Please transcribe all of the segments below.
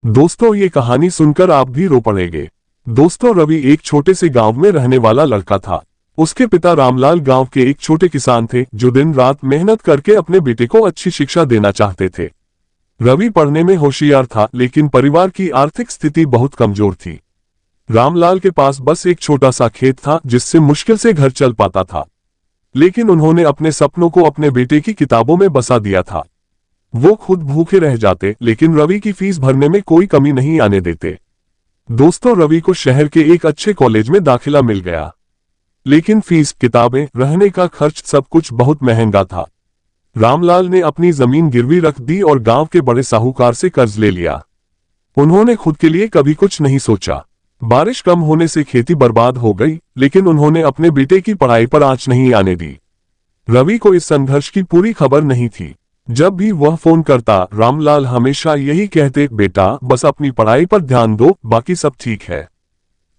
दोस्तों, ये कहानी सुनकर आप भी रो पड़ेंगे। दोस्तों, रवि एक छोटे से गांव में रहने वाला लड़का था। उसके पिता रामलाल गांव के एक छोटे किसान थे जो दिन रात मेहनत करके अपने बेटे को अच्छी शिक्षा देना चाहते थे। रवि पढ़ने में होशियार था, लेकिन परिवार की आर्थिक स्थिति बहुत कमजोर थी। रामलाल के पास बस एक छोटा सा खेत था जिससे मुश्किल से घर चल पाता था, लेकिन उन्होंने अपने सपनों को अपने बेटे की किताबों में बसा दिया था। वो खुद भूखे रह जाते, लेकिन रवि की फीस भरने में कोई कमी नहीं आने देते। दोस्तों, रवि को शहर के एक अच्छे कॉलेज में दाखिला मिल गया, लेकिन फीस, किताबें, रहने का खर्च सब कुछ बहुत महंगा था। रामलाल ने अपनी जमीन गिरवी रख दी और गांव के बड़े साहूकार से कर्ज ले लिया। उन्होंने खुद के लिए कभी कुछ नहीं सोचा। बारिश कम होने से खेती बर्बाद हो गई, लेकिन उन्होंने अपने बेटे की पढ़ाई पर आंच नहीं आने दी। रवि को इस संघर्ष की पूरी खबर नहीं थी। जब भी वह फोन करता, रामलाल हमेशा यही कहते, बेटा बस अपनी पढ़ाई पर ध्यान दो, बाकी सब ठीक है।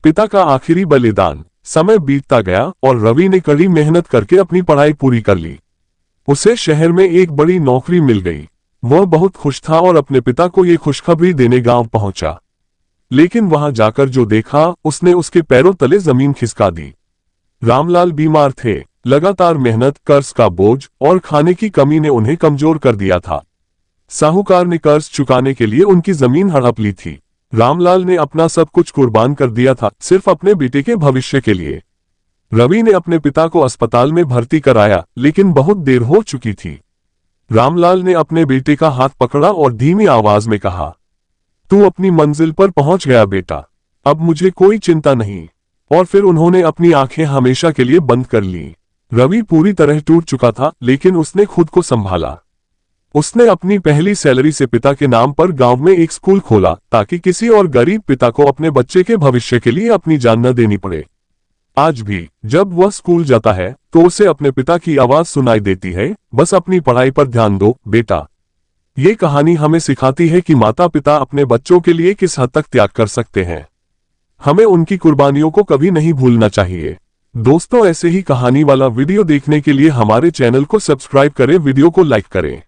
पिता का आखिरी बलिदान। समय बीतता गया और रवि ने कड़ी मेहनत करके अपनी पढ़ाई पूरी कर ली। उसे शहर में एक बड़ी नौकरी मिल गई। वह बहुत खुश था और अपने पिता को ये खुशखबरी देने गांव पहुंचा। लेकिन वहां जाकर जो देखा, उसने उसके पैरों तले जमीन खिसका दी। रामलाल बीमार थे। लगातार मेहनत, कर्ज का बोझ और खाने की कमी ने उन्हें कमजोर कर दिया था। साहूकार ने कर्ज चुकाने के लिए उनकी जमीन हड़प ली थी। रामलाल ने अपना सब कुछ कुर्बान कर दिया था, सिर्फ अपने बेटे के भविष्य के लिए। रवि ने अपने पिता को अस्पताल में भर्ती कराया, लेकिन बहुत देर हो चुकी थी। रामलाल ने अपने बेटे का हाथ पकड़ा और धीमी आवाज में कहा, तू अपनी मंजिल पर पहुंच गया बेटा, अब मुझे कोई चिंता नहीं। और फिर उन्होंने अपनी आंखें हमेशा के लिए बंद कर ली। रवि पूरी तरह टूट चुका था, लेकिन उसने खुद को संभाला। उसने अपनी पहली सैलरी से पिता के नाम पर गांव में एक स्कूल खोला, ताकि किसी और गरीब पिता को अपने बच्चे के भविष्य के लिए अपनी जान न देनी पड़े। आज भी जब वह स्कूल जाता है तो उसे अपने पिता की आवाज सुनाई देती है, बस अपनी पढ़ाई पर ध्यान दो बेटा। ये कहानी हमें सिखाती है कि माता पिता अपने बच्चों के लिए किस हद तक त्याग कर सकते हैं। हमें उनकी कुर्बानियों को कभी नहीं भूलना चाहिए। दोस्तों, ऐसे ही कहानी वाला वीडियो देखने के लिए हमारे चैनल को सब्सक्राइब करें, वीडियो को लाइक करें।